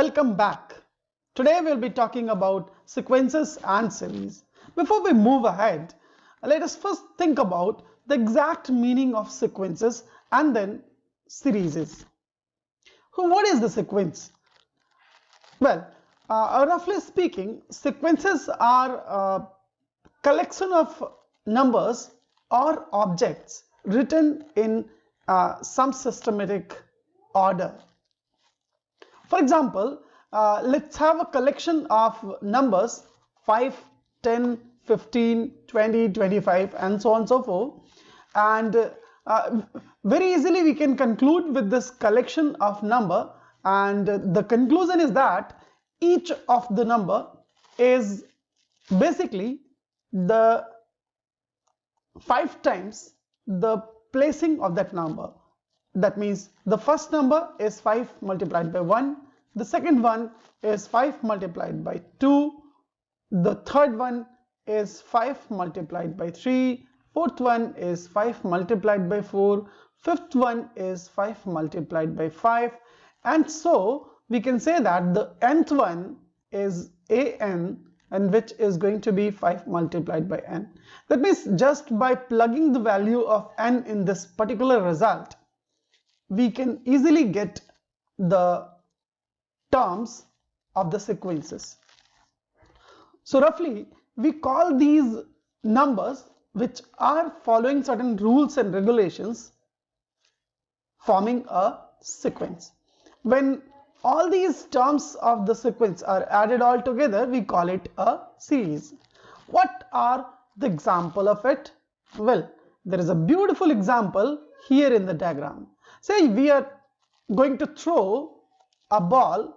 Welcome back. Today we'll be talking about sequences and series. Before we move ahead, let us first think about the exact meaning of sequences and then series. What is the sequence? Well, roughly speaking, sequences are a collection of numbers or objects written in some systematic order. For example, let's have a collection of numbers 5, 10, 15, 20, 25 and so on and so forth, and very easily we can conclude with this collection of number, and the conclusion is that each of the number is basically the 5 times the placing of that number. That means the first number is 5 multiplied by 1, the second one is 5 multiplied by 2, the third one is 5 multiplied by 3, fourth one is 5 multiplied by 4, fifth one is 5 multiplied by 5, and so we can say that the nth one is an, and which is going to be 5 multiplied by n. That means just by plugging the value of n in this particular result, we can easily get the terms of the sequences. So roughly we call these numbers which are following certain rules and regulations forming a sequence. When all these terms of the sequence are added all together, we call it a series. What are the example of it? Well, there is a beautiful example here in the diagram. Say we are going to throw a ball,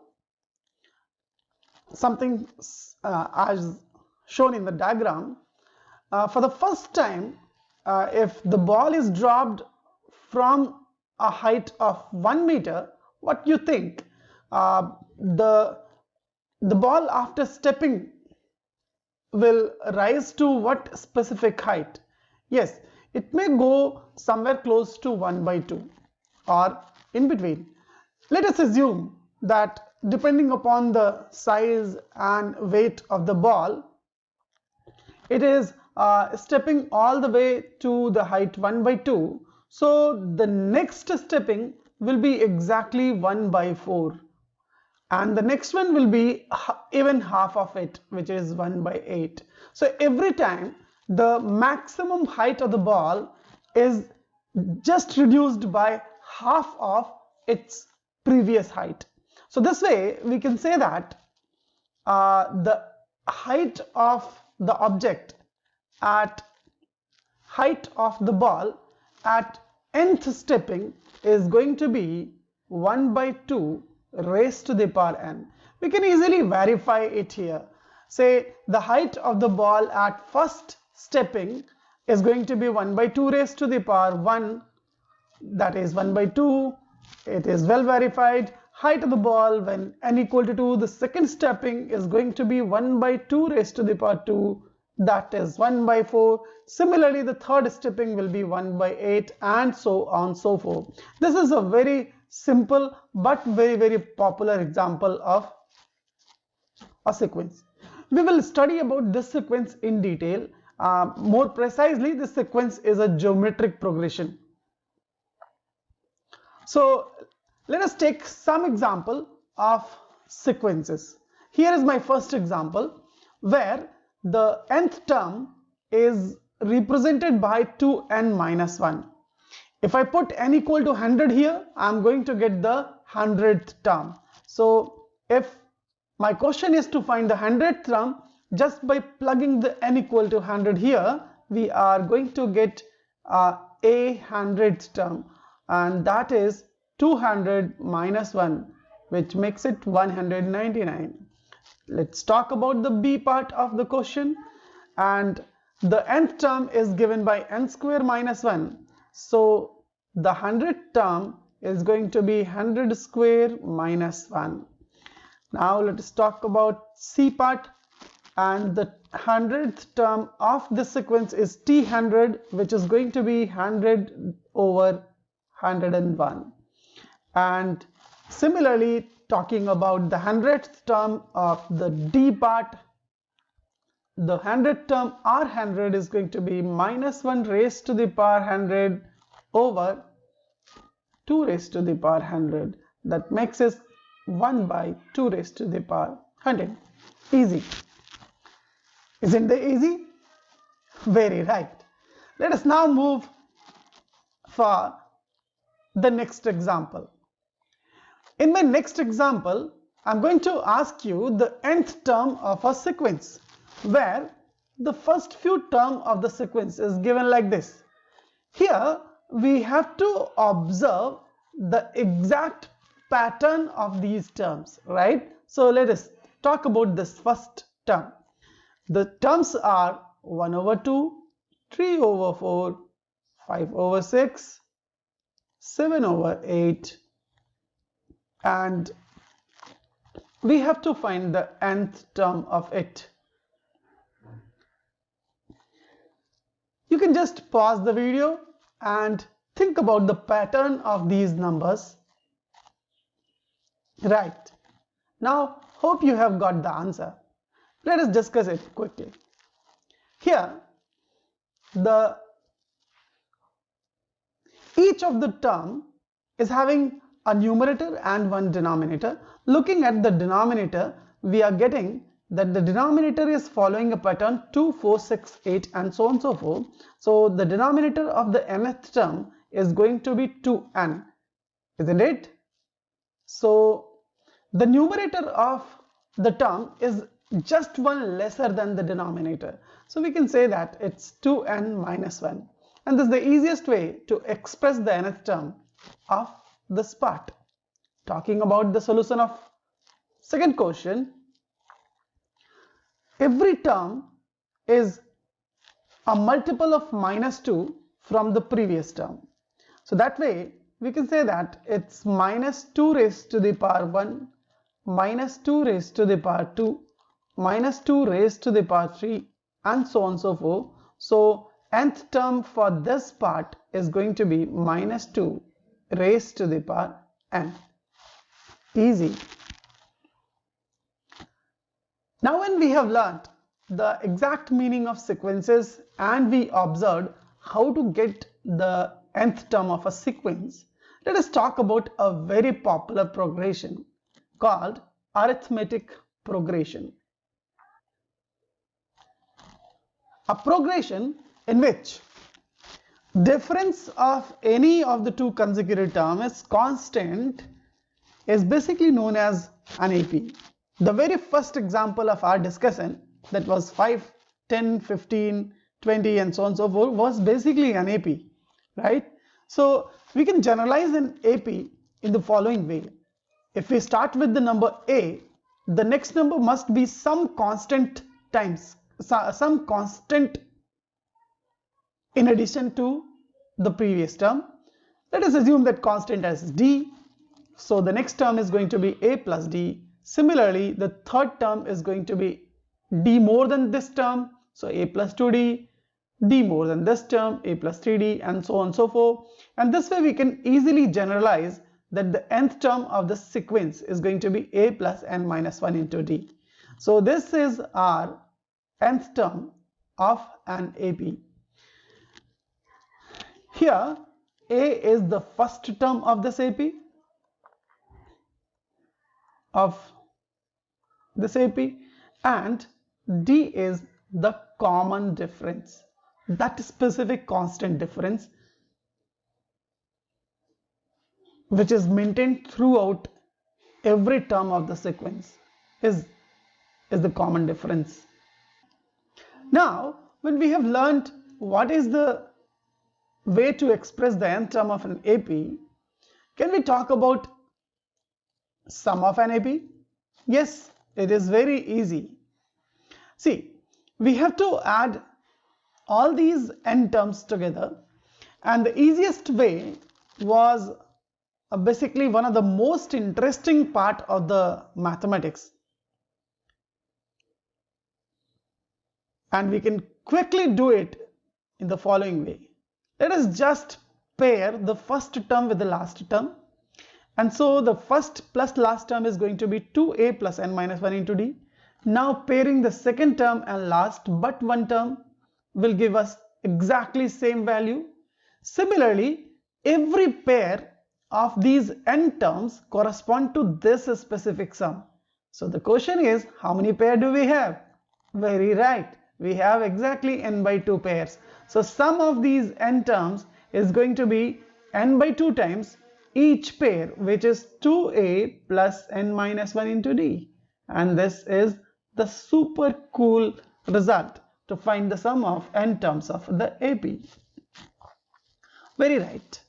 something as shown in the diagram. For the first time, if the ball is dropped from a height of 1 meter, what you think? The ball after stepping will rise to what specific height? Yes, it may go somewhere close to 1 by 2 or in between. Let us assume that depending upon the size and weight of the ball, it is stepping all the way to the height 1 by 2. So the next stepping will be exactly 1 by 4, and the next one will be even half of it, which is 1 by 8. So every time the maximum height of the ball is just reduced by half of its previous height. So this way we can say that the height of the object at height of the ball at nth stepping is going to be 1 by 2 raised to the power n. We can easily verify it here. Say the height of the ball at first stepping is going to be 1 by 2 raised to the power 1, that is 1 by 2. It is well verified. Height of the ball when n equal to 2, the second stepping is going to be 1 by 2 raised to the power 2, that is 1 by 4. Similarly, the third stepping will be 1 by 8 and so on so forth. This is a very simple but very popular example of a sequence. We will study about this sequence in detail. More precisely, this sequence is a geometric progression. So let us take some example of sequences. Here is my first example where the nth term is represented by 2n minus 1. If I put n equal to 100 here, I am going to get the 100th term. So if my question is to find the 100th term, just by plugging the n equal to 100 here, we are going to get a 100th term, and that is 200 minus 1, which makes it 199. Let's talk about the B part of the question, and the nth term is given by n square minus 1. So the 100th term is going to be 100 square minus 1. Now let us talk about C part, and the 100th term of this sequence is T100, which is going to be 100 over 101. And similarly, talking about the 100th term of the D part. The 100th term R100 is going to be minus 1 raised to the power 100 over 2 raised to the power 100. That makes it 1 by 2 raised to the power 100. Easy. Isn't it easy? Very right. Let us now move for the next example. In my next example, I'm going to ask you the nth term of a sequence, where the first few terms of the sequence is given like this. Here we have to observe the exact pattern of these terms, right? So let us talk about this first term. The terms are 1 over 2, 3 over 4, 5 over 6, 7 over 8, and we have to find the nth term of it. You can just pause the video and think about the pattern of these numbers. Right. Now, hope you have got the answer. Let us discuss it quickly. Here, each of the term is having a numerator and one denominator. Looking at the denominator, we are getting that the denominator is following a pattern 2, 4, 6, 8 and so on and so forth. So the denominator of the nth term is going to be 2n, isn't it? So the numerator of the term is just one lesser than the denominator. So we can say that it's 2n minus 1. And this is the easiest way to express the nth term of this part. Talking about the solution of second question, every term is a multiple of minus 2 from the previous term. So that way we can say that it's minus 2 raised to the power 1, minus 2 raised to the power 2, minus 2 raised to the power 3 and so on and so forth. So nth term for this part is going to be minus 2 raised to the power n. Easy. Now when we have learnt the exact meaning of sequences and we observed how to get the nth term of a sequence, let us talk about a very popular progression called arithmetic progression. A progression in which difference of any of the two consecutive terms is constant is basically known as an AP. The very first example of our discussion, that was 5, 10, 15, 20 and so on and so forth, was basically an AP, right? So we can generalize an AP in the following way. If we start with the number A, the next number must be some constant times, some constant in addition to the previous term. Let us assume that constant as D. So the next term is going to be A plus D. Similarly, the third term is going to be D more than this term. So A plus 2D, D more than this term, A plus 3D and so on and so forth. And this way we can easily generalize that the nth term of the sequence is going to be A plus n minus 1 into D. So this is our nth term of an AP. Here A is the first term of this AP, and D is the common difference, that specific constant difference which is maintained throughout every term of the sequence is the common difference. Now when we have learnt what is the way to express the nth term of an AP, can we talk about sum of an AP? Yes, it is very easy. See, we have to add all these n terms together, and the easiest way was basically one of the most interesting part of the mathematics, and we can quickly do it in the following way. Let us just pair the first term with the last term, And so the first plus last term is going to be 2a plus n minus 1 into d. Now pairing the second term and last but one term will give us exactly same value. Similarly, every pair of these n terms correspond to this specific sum. So the question is, how many pairs do we have? Very right, we have exactly n by 2 pairs. So sum of these n terms is going to be n by 2 times each pair, which is 2a plus n minus 1 into d. And this is the super cool result to find the sum of n terms of the AP. Very right.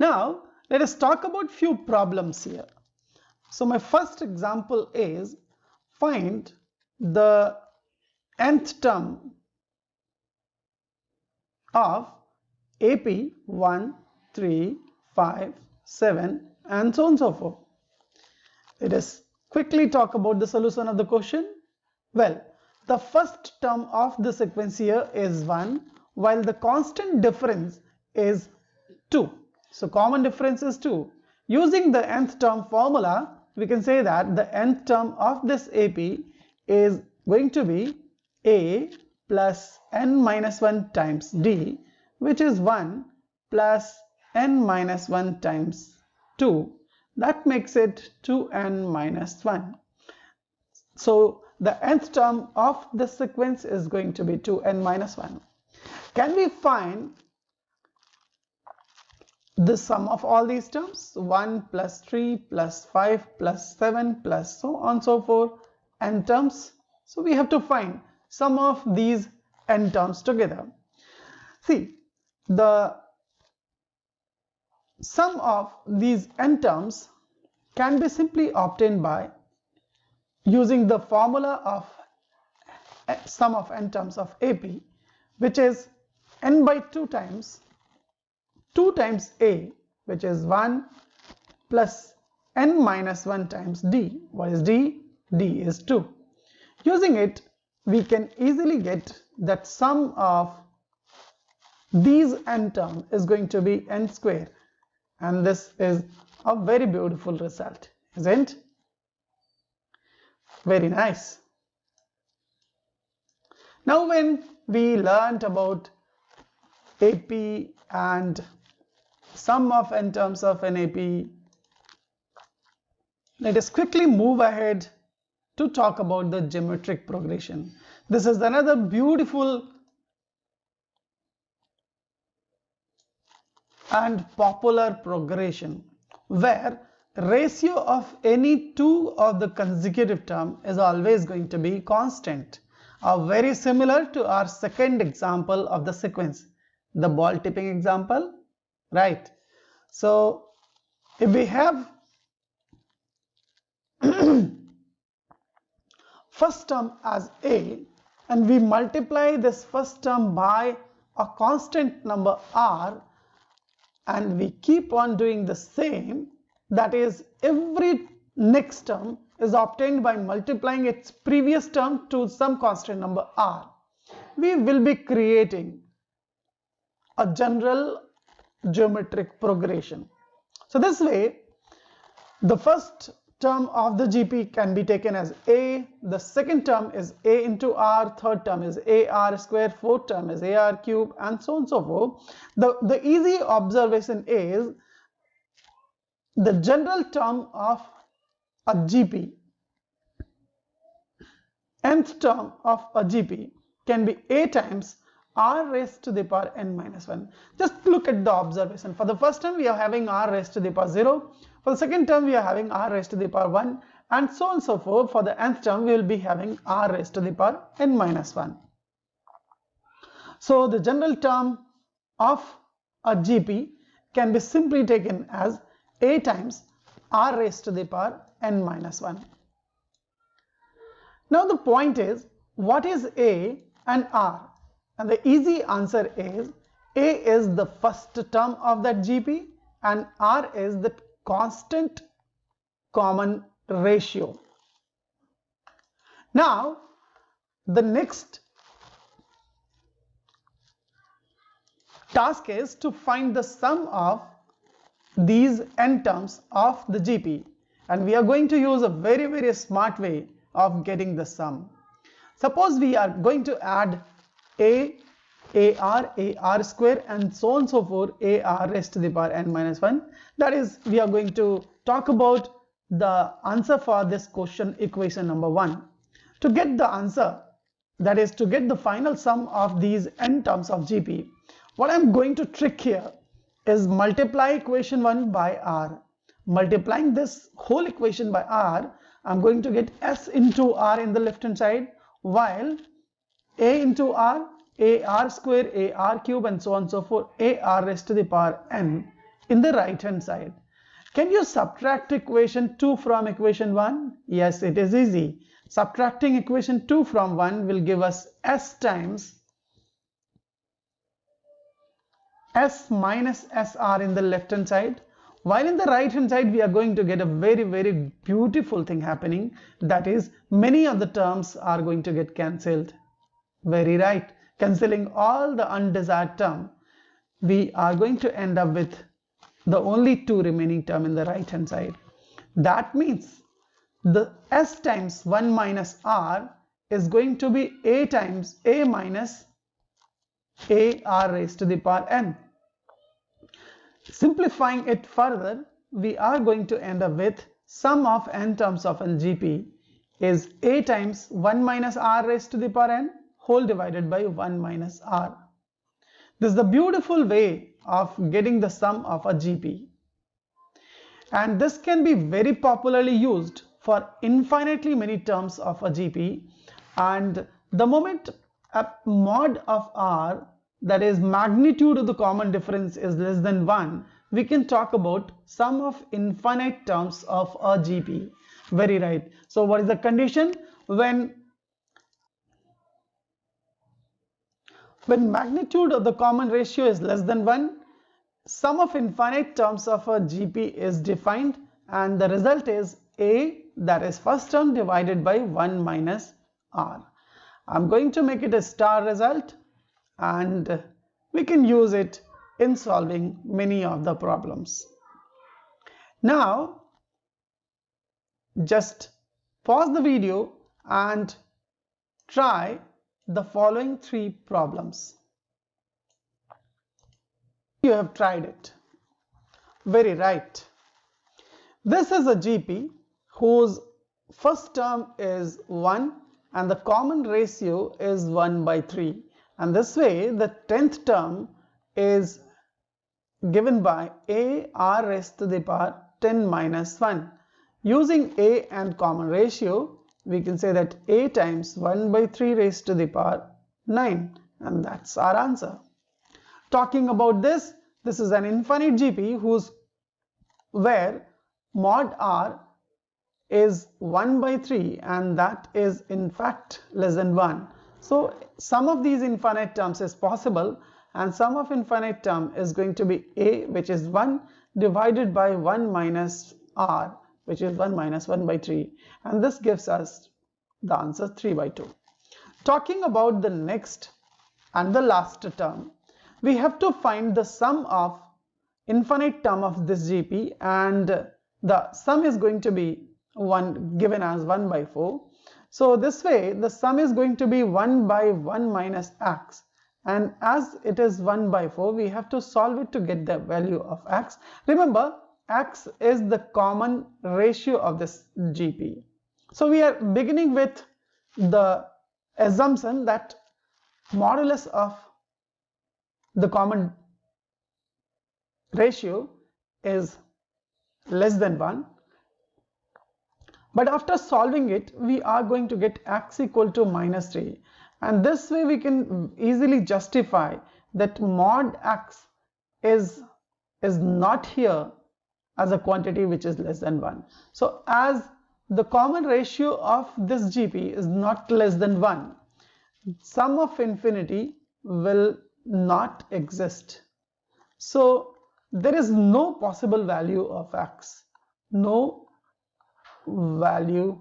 Now let us talk about few problems here. So my first example is find the nth term of AP 1, 3, 5, 7 and so on and so forth. Let us quickly talk about the solution of the question. Well, the first term of the sequence here is 1, while the constant difference is 2. So common difference is 2. Using the nth term formula, we can say that the nth term of this AP is going to be a plus n minus 1 times d, which is 1 plus n minus 1 times 2. That makes it 2n minus 1. So the nth term of this sequence is going to be 2n minus 1. Can we find the sum of all these terms? 1 plus 3 plus 5 plus 7 plus so on so forth n terms. So we have to find sum of these n terms together. See, the sum of these n terms can be simply obtained by using the formula of sum of n terms of AP, which is n by 2 times a, which is 1 plus n minus 1 times d. What is d? d is 2. Using it, we can easily get that sum of these n terms is going to be n square, and this is a very beautiful result, isn't it? Very nice. Now when we learnt about AP and sum of n terms of an AP, let us quickly move ahead to talk about the geometric progression. This is another beautiful and popular progression where ratio of any two of the consecutive term is always going to be constant, very similar to our second example of the sequence, the ball tipping example, right? So if we have first term as a and we multiply this first term by a constant number r, and we keep on doing the same, that is every next term is obtained by multiplying its previous term to some constant number r, we will be creating a general geometric progression. So this way, the first term of the GP can be taken as a, the second term is a into r, third term is ar square, fourth term is ar cube, and so on and so forth. The easy observation is the general term of a GP, nth term of a GP can be a times r raised to the power n minus 1. Just look at the observation. For the first term we are having r raised to the power 0. For the second term we are having r raised to the power 1, and so on and so forth. For the nth term we will be having r raised to the power n minus 1. So the general term of a GP can be simply taken as a times r raised to the power n minus 1. Now the point is, what is a and r? And the easy answer is a is the first term of that GP and r is the constant common ratio. Now the next task is to find the sum of these n terms of the GP, and we are going to use a very smart way of getting the sum. Suppose we are going to add AR square and so on and so forth, AR raised to the power n minus 1. That is, we are going to talk about the answer for this question, equation number 1. To get the answer, that is to get the final sum of these n terms of GP, what I'm going to trick here is multiply equation 1 by R. Multiplying this whole equation by R, I'm going to get S into R in the left hand side, while A into R, AR square, AR cube and so on and so forth, AR raised to the power n in the right hand side. Can you subtract equation 2 from equation 1? Yes, it is easy. Subtracting equation 2 from 1 will give us S times S minus SR in the left hand side, while in the right hand side we are going to get a very beautiful thing happening, that is many of the terms are going to get cancelled. Very right, cancelling all the undesired term, we are going to end up with the only 2 remaining term in the right hand side. That means the S times 1 minus R is going to be A times A minus AR raised to the power n. Simplifying it further, we are going to end up with sum of n terms of n GP is A times 1 minus R raised to the power n whole divided by 1 minus R. This is the beautiful way of getting the sum of a GP. And this can be very popularly used for infinitely many terms of a GP. And the moment a mod of R, that is magnitude of the common difference, is less than 1, we can talk about sum of infinite terms of a GP. Very right. So what is the condition? When magnitude of the common ratio is less than 1, sum of infinite terms of a GP is defined, and the result is A, that is first term, divided by 1 minus R. I'm going to make it a star result, and we can use it in solving many of the problems. Now just pause the video and try the following 3 problems. You have tried it. Very right. This is a GP whose first term is 1 and the common ratio is 1 by 3. And this way the 10th term is given by AR raised to the power 10 minus 1. Using A and common ratio, we can say that A times 1 by 3 raised to the power 9, and that's our answer. Talking about this is an infinite GP where mod R is 1 by 3, and that is in fact less than 1. So sum of these infinite terms is possible, and sum of infinite term is going to be A, which is 1, divided by 1 minus R, which is 1 minus 1 by 3, and this gives us the answer 3 by 2. Talking about the next and the last term, we have to find the sum of infinite term of this GP, and the sum is going to be given as 1 by 4. So this way the sum is going to be 1 by 1 minus x, and as it is 1 by 4, we have to solve it to get the value of x. Remember, x is the common ratio of this GP. So we are beginning with the assumption that modulus of the common ratio is less than 1. But after solving it, we are going to get x equal to minus 3. And this way we can easily justify that mod x is not here as a quantity which is less than 1. So as the common ratio of this GP is not less than 1, sum of infinity will not exist. So there is no possible value of x. No value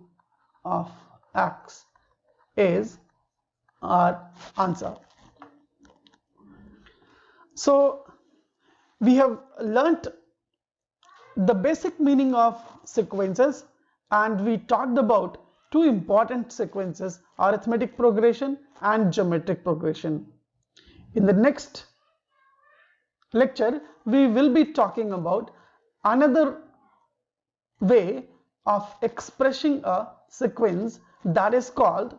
of x is our answer. So we have learnt the basic meaning of sequences, and we talked about two important sequences, arithmetic progression and geometric progression. In the next lecture, we will be talking about another way of expressing a sequence, that is called